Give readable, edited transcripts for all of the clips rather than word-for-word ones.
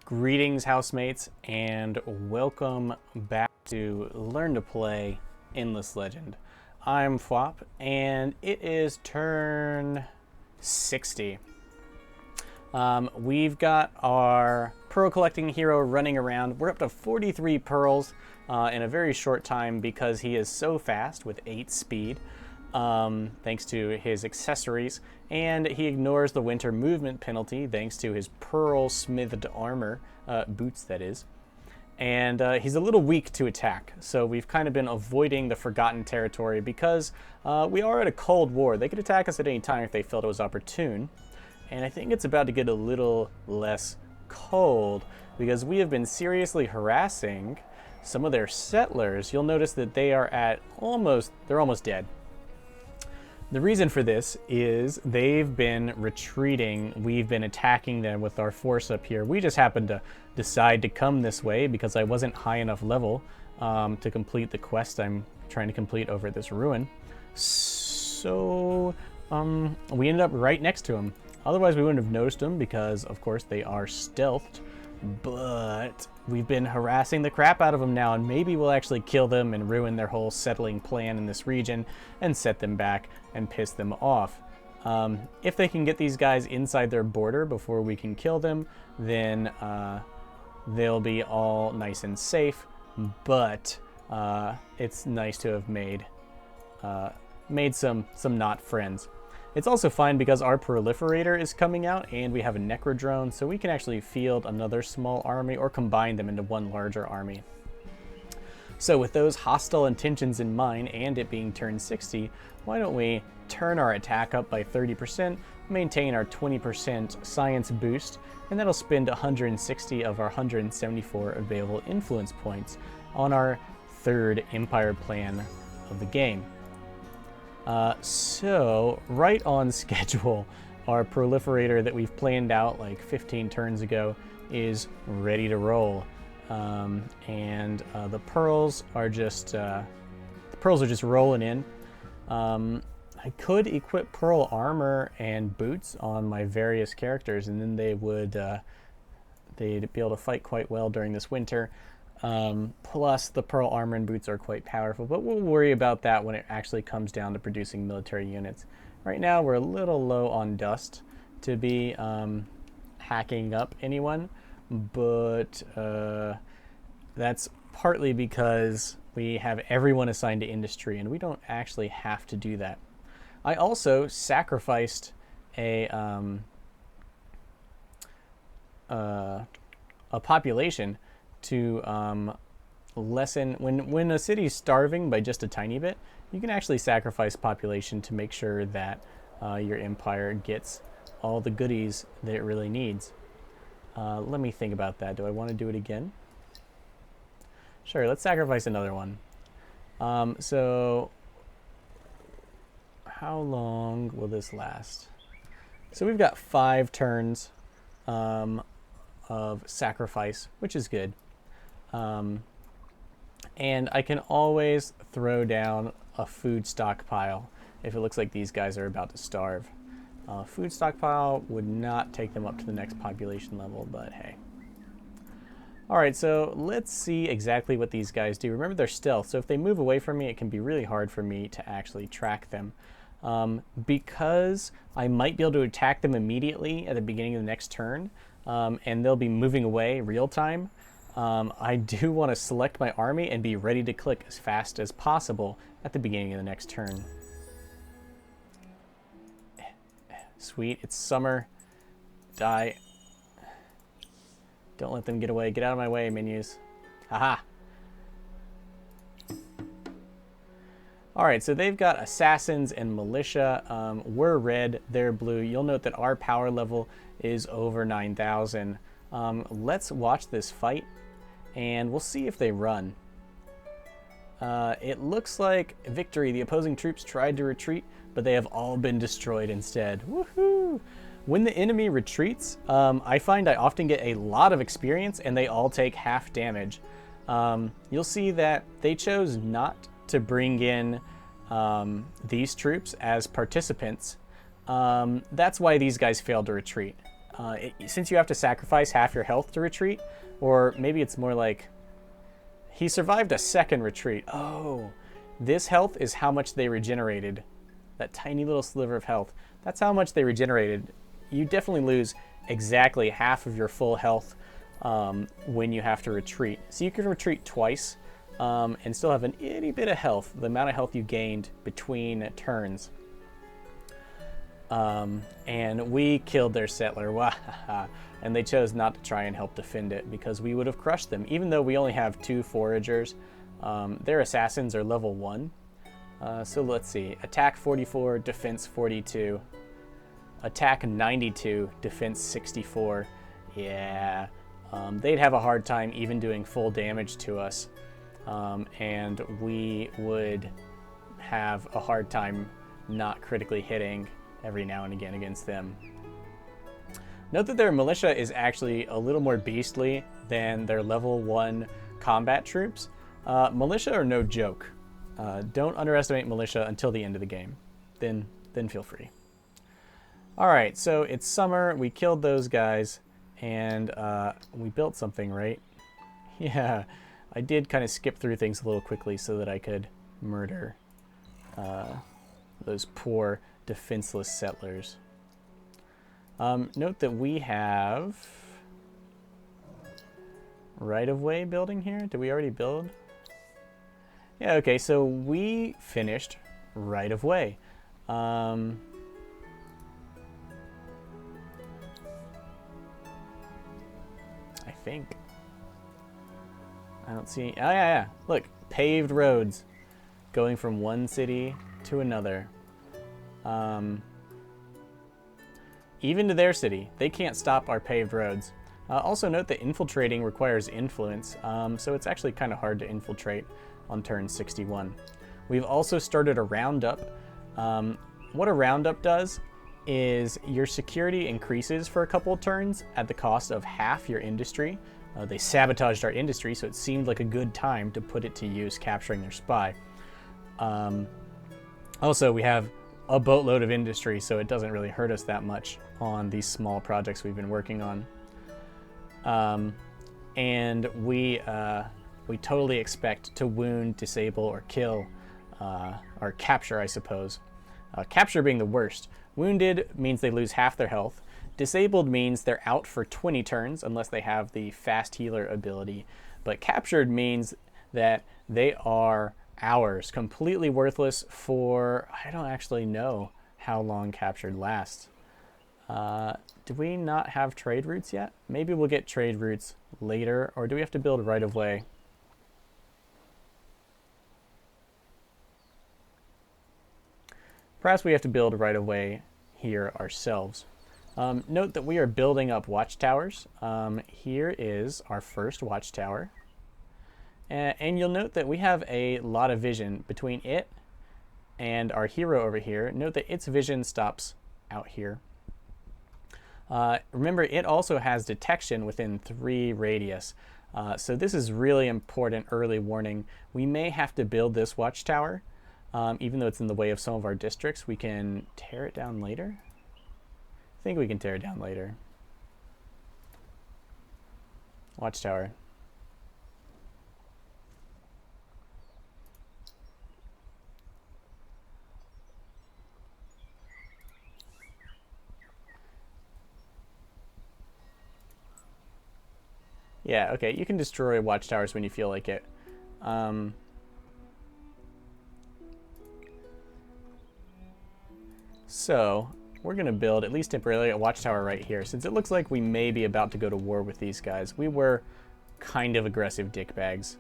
Greetings, housemates, and welcome back to Learn to Play Endless Legend. I'm Phwop, and it is turn 60. We've got our pearl collecting hero running around. We're up to 43 pearls in a very short time because he is so fast with 8 speed. Thanks to his accessories, and he ignores the winter movement penalty thanks to his pearl smithed armor, boots that is, and he's a little weak to attack, so we've kind of been avoiding the forgotten territory because we are at a cold war. They could attack us at any time if they felt it was opportune, and I think it's about to get a little less cold because we have been seriously harassing some of their settlers. You'll notice that they are at they're almost dead. The reason for this is they've been retreating. We've been attacking them with our force up here. We just happened to decide to come this way because I wasn't high enough level to complete the quest I'm trying to complete over at this ruin. So we ended up right next to them. Otherwise we wouldn't have noticed them because of course they are stealthed. But we've been harassing the crap out of them now, and maybe we'll actually kill them and ruin their whole settling plan in this region and set them back and piss them off. If they can get these guys inside their border before we can kill them, then they'll be all nice and safe. But it's nice to have made some not friends. It's also fine because our Proliferator is coming out and we have a Necrodrone, so we can actually field another small army or combine them into one larger army. So with those hostile intentions in mind and it being turn 60, why don't we turn our attack up by 30%, maintain our 20% science boost, and that'll spend 160 of our 174 available influence points on our third empire plan of the game. So right on schedule, our Proliferator that we've planned out like 15 turns ago is ready to roll. And the pearls are just rolling in. I could equip pearl armor and boots on my various characters, and then they'd be able to fight quite well during this winter. Plus the pearl armor and boots are quite powerful, but we'll worry about that when it actually comes down to producing military units. Right now we're a little low on dust to be hacking up anyone, but that's partly because we have everyone assigned to industry and we don't actually have to do that. I also sacrificed a population to lessen when a city's starving by just a tiny bit. You can actually sacrifice population to make sure that your empire gets all the goodies that it really needs. Let me think about that. Do I want to do it again? Sure, let's sacrifice another one. So how long will this last? So we've got 5 turns of sacrifice, which is good. And I can always throw down a food stockpile if it looks like these guys are about to starve. Food stockpile would not take them up to the next population level, but hey. Alright, so let's see exactly what these guys do. Remember, they're stealth, so if they move away from me, it can be really hard for me to actually track them. Because I might be able to attack them immediately at the beginning of the next turn, and they'll be moving away real time. I do want to select my army and be ready to click as fast as possible at the beginning of the next turn. Sweet, it's summer. Die. Don't let them get away. Get out of my way, menus. Haha. Alright, so they've got assassins and militia. We're red, they're blue. You'll note that our power level is over 9,000. Let's watch this fight, and we'll see if they run. It looks like victory. The opposing troops tried to retreat, but they have all been destroyed instead. Woohoo! When the enemy retreats, I find I often get a lot of experience, and they all take half damage. You'll see that they chose not to bring in these troops as participants. That's why these guys failed to retreat. since you have to sacrifice half your health to retreat, or maybe it's more like he survived a second retreat. Oh, this health is how much they regenerated. That tiny little sliver of health. That's how much they regenerated. You definitely lose exactly half of your full health when you have to retreat. So you can retreat twice and still have an itty bit of health, the amount of health you gained between turns. And we killed their settler. And they chose not to try and help defend it because we would have crushed them. Even though we only have 2 foragers, their assassins are level 1. So let's see. Attack 44, defense 42. Attack 92, defense 64. Yeah. They'd have a hard time even doing full damage to us. And we would have a hard time not critically hitting every now and again against them. Note that their militia is actually a little more beastly than their level 1 combat troops. Militia are no joke. Don't underestimate militia until the end of the game. Then feel free. Alright, so it's summer. We killed those guys. And we built something, right? Yeah, I did kind of skip through things a little quickly so that I could murder those poor defenseless settlers. Note that we have right-of-way building here. Did we already build? Yeah, okay, so we finished right-of-way. I think. I don't see. Oh, yeah. Look, paved roads going from one city to another. Even to their city. They can't stop our paved roads. Also note that infiltrating requires influence, so it's actually kind of hard to infiltrate on turn 61. We've also started a Roundup. What a Roundup does is your security increases for a couple of turns at the cost of half your industry. They sabotaged our industry, so it seemed like a good time to put it to use capturing their spy. Also, we have a boatload of industry, so it doesn't really hurt us that much on these small projects we've been working on. And we totally expect to wound, disable, or kill, or capture, I suppose. Capture being the worst. Wounded means they lose half their health. Disabled means they're out for 20 turns unless they have the fast healer ability. But captured means that they are ours, completely worthless for, I don't actually know how long captured lasts. Do we not have trade routes yet? Maybe we'll get trade routes later, or do we have to build right of way? Perhaps we have to build right of way here ourselves. Note that we are building up watchtowers. Here is our first watchtower. And you'll note that we have a lot of vision between it and our hero over here. Note that its vision stops out here. Remember, it also has detection within 3 radius. So this is really important early warning. We may have to build this watchtower. Even though it's in the way of some of our districts, we can tear it down later. I think we can tear it down later. Watchtower. Yeah, okay, you can destroy watchtowers when you feel like it. So, we're going to build, at least temporarily, a watchtower right here, since it looks like we may be about to go to war with these guys. We were kind of aggressive dickbags,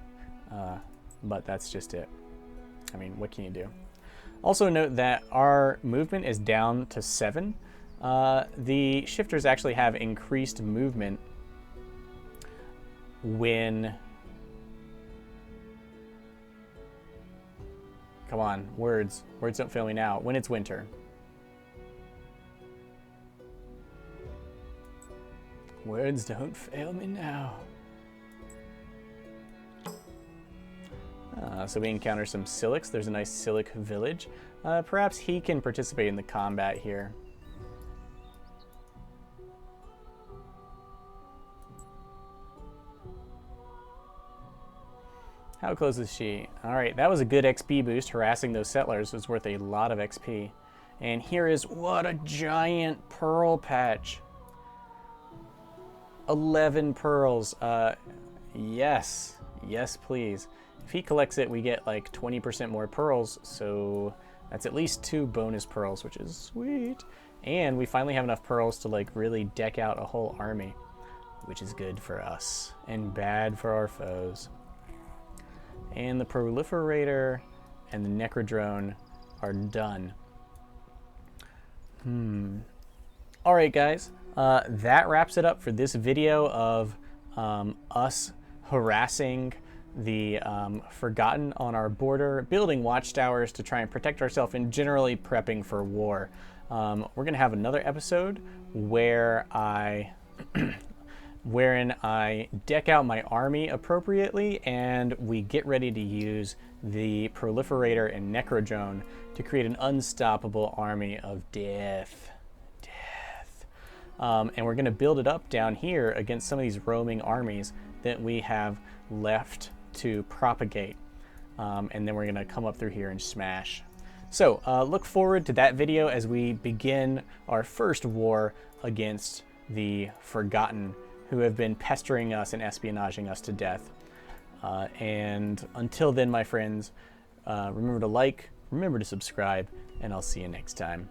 but that's just it. I mean, what can you do? Also note that our movement is down to 7. The shifters actually have increased movement when... Come on, words. Words don't fail me now. When it's winter. Words don't fail me now. So we encounter some Silics. There's a nice Silic village. Perhaps he can participate in the combat here. How close is she? All right, that was a good XP boost. Harassing those settlers was worth a lot of XP. And here is, what a giant pearl patch. 11 pearls. Yes. Yes, please. If he collects it, we get like 20% more pearls, so that's at least 2 bonus pearls, which is sweet. And we finally have enough pearls to like really deck out a whole army, which is good for us and bad for our foes. And the Proliferator and the Necrodrone are done. Alright guys, that wraps it up for this video of us harassing the Forgotten on our border, building watchtowers to try and protect ourselves, and generally prepping for war. We're going to have another episode where wherein I deck out my army appropriately and we get ready to use the Proliferator and Necrodrone to create an unstoppable army of death. And we're going to build it up down here against some of these roaming armies that we have left to propagate. And then we're going to come up through here and smash. So look forward to that video as we begin our first war against the Forgotten, who have been pestering us and espionaging us to death. And until then, my friends, remember to like, remember to subscribe, and I'll see you next time.